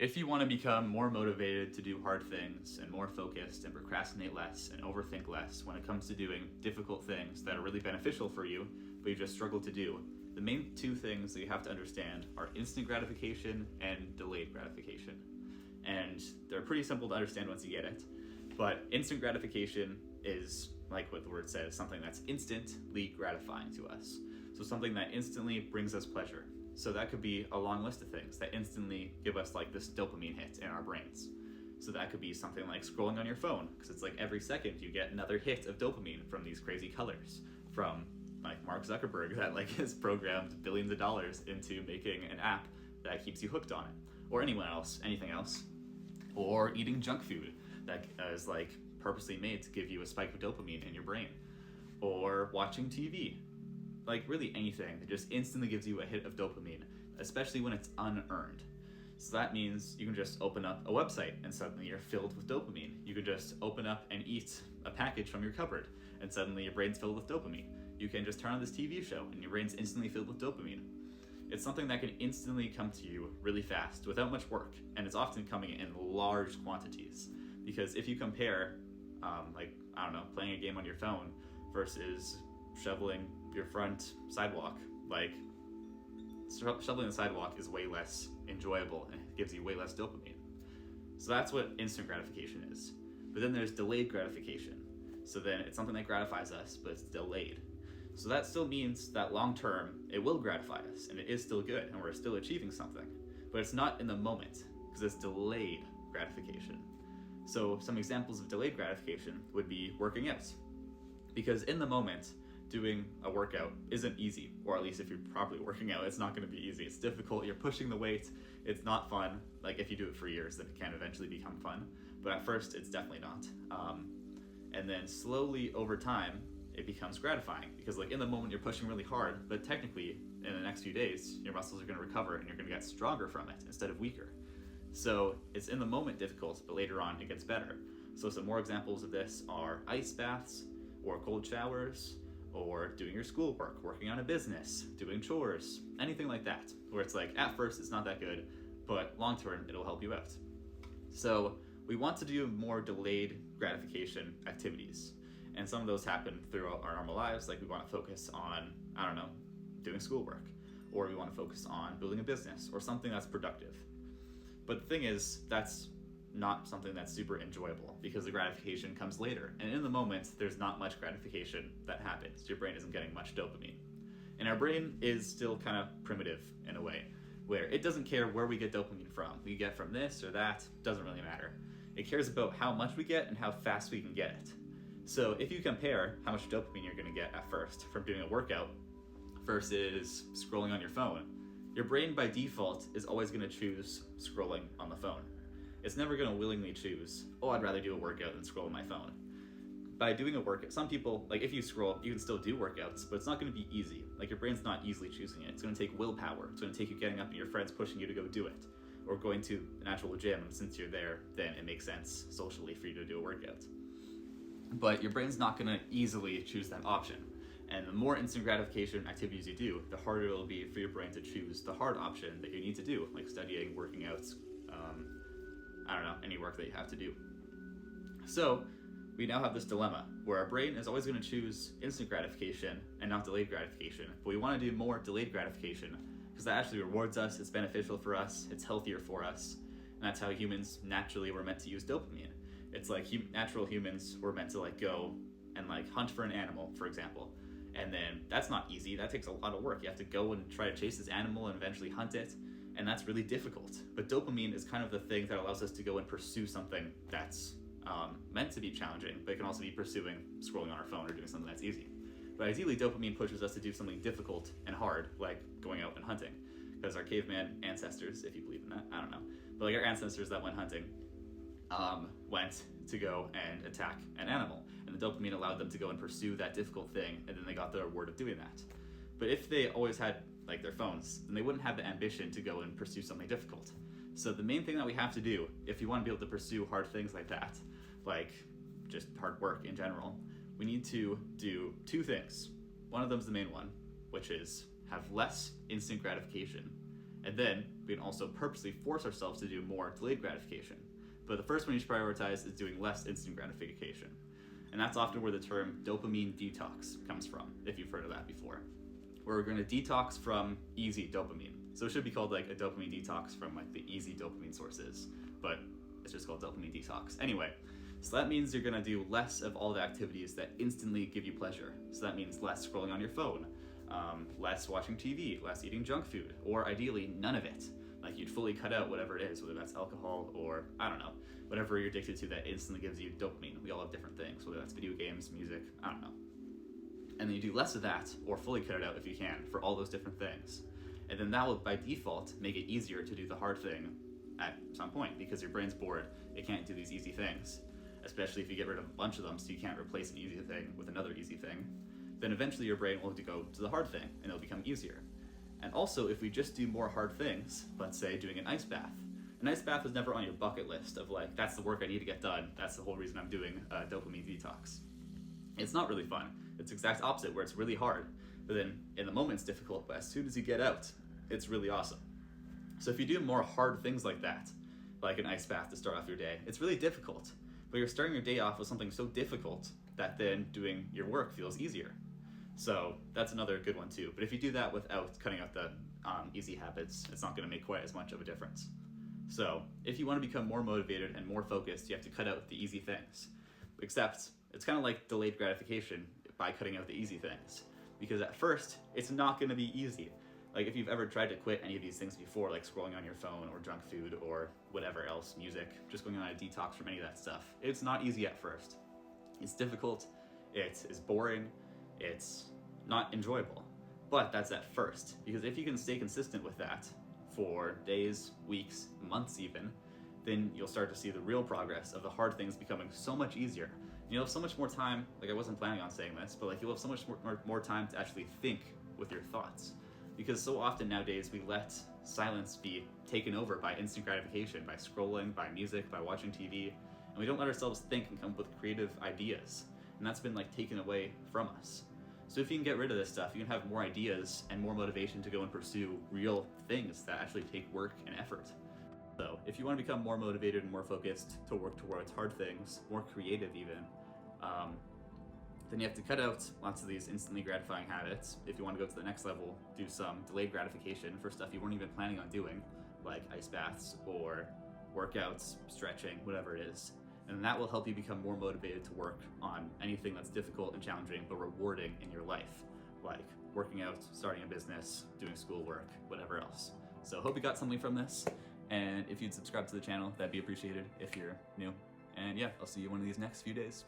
If you want to become more motivated to do hard things and more focused and procrastinate less and overthink less when it comes to doing difficult things that are really beneficial for you, but you just struggle to do, the main two things that you have to understand are instant gratification and delayed gratification. And they're pretty simple to understand once you get it. But instant gratification is, like what the word says, something that's instantly gratifying to us. So something that instantly brings us pleasure. So that could be a long list of things that instantly give us like this dopamine hit in our brains. So that could be something like scrolling on your phone, because it's like every second you get another hit of dopamine from these crazy colors from like Mark Zuckerberg that like has programmed billions of dollars into making an app that keeps you hooked on it, or anyone else, anything else, or eating junk food that is like purposely made to give you a spike of dopamine in your brain, or watching TV. Like really anything that just instantly gives you a hit of dopamine, especially when it's unearned. So that means you can just open up a website and suddenly you're filled with dopamine. You can just open up and eat a package from your cupboard and suddenly your brain's filled with dopamine. You can just turn on this TV show and your brain's instantly filled with dopamine. It's something that can instantly come to you really fast without much work, and it's often coming in large quantities. Because if you compare, playing a game on your phone versus shoveling your front sidewalk, like shoveling the sidewalk is way less enjoyable and it gives you way less dopamine. So that's what instant gratification is. But then there's delayed gratification. So then it's something that gratifies us, but it's delayed. So that still means that long term it will gratify us and it is still good and we're still achieving something, but it's not in the moment because it's delayed gratification. So some examples of delayed gratification would be working out, because in the moment doing a workout isn't easy, or at least if you're properly working out, it's not going to be easy. It's difficult, you're pushing the weight, it's not fun. Like if you do it for years, then it can eventually become fun, but at first it's definitely not. And then slowly over time, it becomes gratifying, because like in the moment you're pushing really hard, but technically in the next few days, your muscles are going to recover and you're going to get stronger from it instead of weaker. So it's in the moment difficult, but later on it gets better. So some more examples of this are ice baths, or cold showers, or doing your schoolwork, working on a business, doing chores, anything like that, where it's like at first it's not that good, but long term it'll help you out. So we want to do more delayed gratification activities, and some of those happen throughout our normal lives. Like we want to focus on, doing schoolwork, or we want to focus on building a business or something that's productive. But the thing is, that's not something that's super enjoyable, because the gratification comes later, and in the moment there's not much gratification that happens. Your brain isn't getting much dopamine, and our brain is still kind of primitive in a way where it doesn't care where we get dopamine from. We get from this or that, doesn't really matter. It cares about how much we get and how fast we can get it. So if you compare how much dopamine you're going to get at first from doing a workout versus scrolling on your phone, your brain by default is always going to choose scrolling on the phone. It's never going to willingly choose, I'd rather do a workout than scroll on my phone. By doing a workout, some people, like if you scroll, you can still do workouts, but it's not going to be easy. Like your brain's not easily choosing it. It's going to take willpower. It's going to take you getting up and your friends pushing you to go do it, or going to an actual gym. And since you're there, then it makes sense socially for you to do a workout. But your brain's not going to easily choose that option. And the more instant gratification activities you do, the harder it'll be for your brain to choose the hard option that you need to do, like studying, working out, any work that you have to do. So we now have this dilemma where our brain is always going to choose instant gratification and not delayed gratification, but we want to do more delayed gratification because that actually rewards us, it's beneficial for us, it's healthier for us, and that's how humans naturally were meant to use dopamine. It's like natural humans were meant to like go and like hunt for an animal, for example, and then that's not easy. That takes a lot of work. You have to go and try to chase this animal and eventually hunt it, and that's really difficult. But dopamine is kind of the thing that allows us to go and pursue something that's meant to be challenging, but it can also be pursuing scrolling on our phone or doing something that's easy. But ideally, dopamine pushes us to do something difficult and hard, like going out and hunting. Because our caveman ancestors, if you believe in that, I don't know, but like our ancestors that went hunting went to go and attack an animal, and the dopamine allowed them to go and pursue that difficult thing, and then they got the reward of doing that. But if they always had like their phones, then they wouldn't have the ambition to go and pursue something difficult. So the main thing that we have to do, if you want to be able to pursue hard things like that, like just hard work in general, we need to do two things. One of them's the main one, which is have less instant gratification And then we can also purposely force ourselves to do more delayed gratification. But the first one you should prioritize is doing less instant gratification. And that's often where the term dopamine detox comes from, if you've heard of that before. Where we're going to detox from easy dopamine. So it should be called like a dopamine detox from like the easy dopamine sources, but it's just called dopamine detox. Anyway, so that means you're going to do less of all the activities that instantly give you pleasure. So that means less scrolling on your phone, less watching TV, less eating junk food, or ideally none of it. Like you'd fully cut out whatever it is, whether that's alcohol or, I don't know, whatever you're addicted to that instantly gives you dopamine. We all have different things, whether that's video games, music, I don't know. And then you do less of that, or fully cut it out if you can, for all those different things. And then that will, by default, make it easier to do the hard thing at some point, because your brain's bored, it can't do these easy things. Especially if you get rid of a bunch of them, so you can't replace an easy thing with another easy thing. Then eventually your brain will go to the hard thing, and it'll become easier. And also, if we just do more hard things, let's say doing an ice bath. An ice bath was never on your bucket list of like, that's the work I need to get done, that's the whole reason I'm doing a dopamine detox. It's not really fun. It's the exact opposite, where it's really hard. But then in the moment it's difficult, but as soon as you get out, it's really awesome. So if you do more hard things like that, like an ice bath to start off your day, it's really difficult. But you're starting your day off with something so difficult that then doing your work feels easier. So that's another good one too. But if you do that without cutting out the easy habits, it's not going to make quite as much of a difference. So if you want to become more motivated and more focused, you have to cut out the easy things. Except it's kind of like delayed gratification by cutting out the easy things. Because at first, it's not going to be easy. Like if you've ever tried to quit any of these things before, like scrolling on your phone or junk food or whatever else, music, just going on a detox from any of that stuff, it's not easy at first. It's difficult, it is boring, it's not enjoyable. But that's at first, because if you can stay consistent with that for days, weeks, months even, then you'll start to see the real progress of the hard things becoming so much easier. And you'll have so much more time, like I wasn't planning on saying this, but like you'll have so much more time to actually think with your thoughts. Because so often nowadays we let silence be taken over by instant gratification, by scrolling, by music, by watching TV, and we don't let ourselves think and come up with creative ideas. And that's been like taken away from us. So if you can get rid of this stuff, you can have more ideas and more motivation to go and pursue real things that actually take work and effort. So if you want to become more motivated and more focused to work towards hard things, more creative even, then you have to cut out lots of these instantly gratifying habits. If you want to go to the next level, do some delayed gratification for stuff you weren't even planning on doing, like ice baths or workouts, stretching, whatever it is. And that will help you become more motivated to work on anything that's difficult and challenging but rewarding in your life, like working out, starting a business, doing schoolwork, whatever else. So hope you got something from this, and if you'd subscribe to the channel, that'd be appreciated if you're new. And yeah, I'll see you one of these next few days.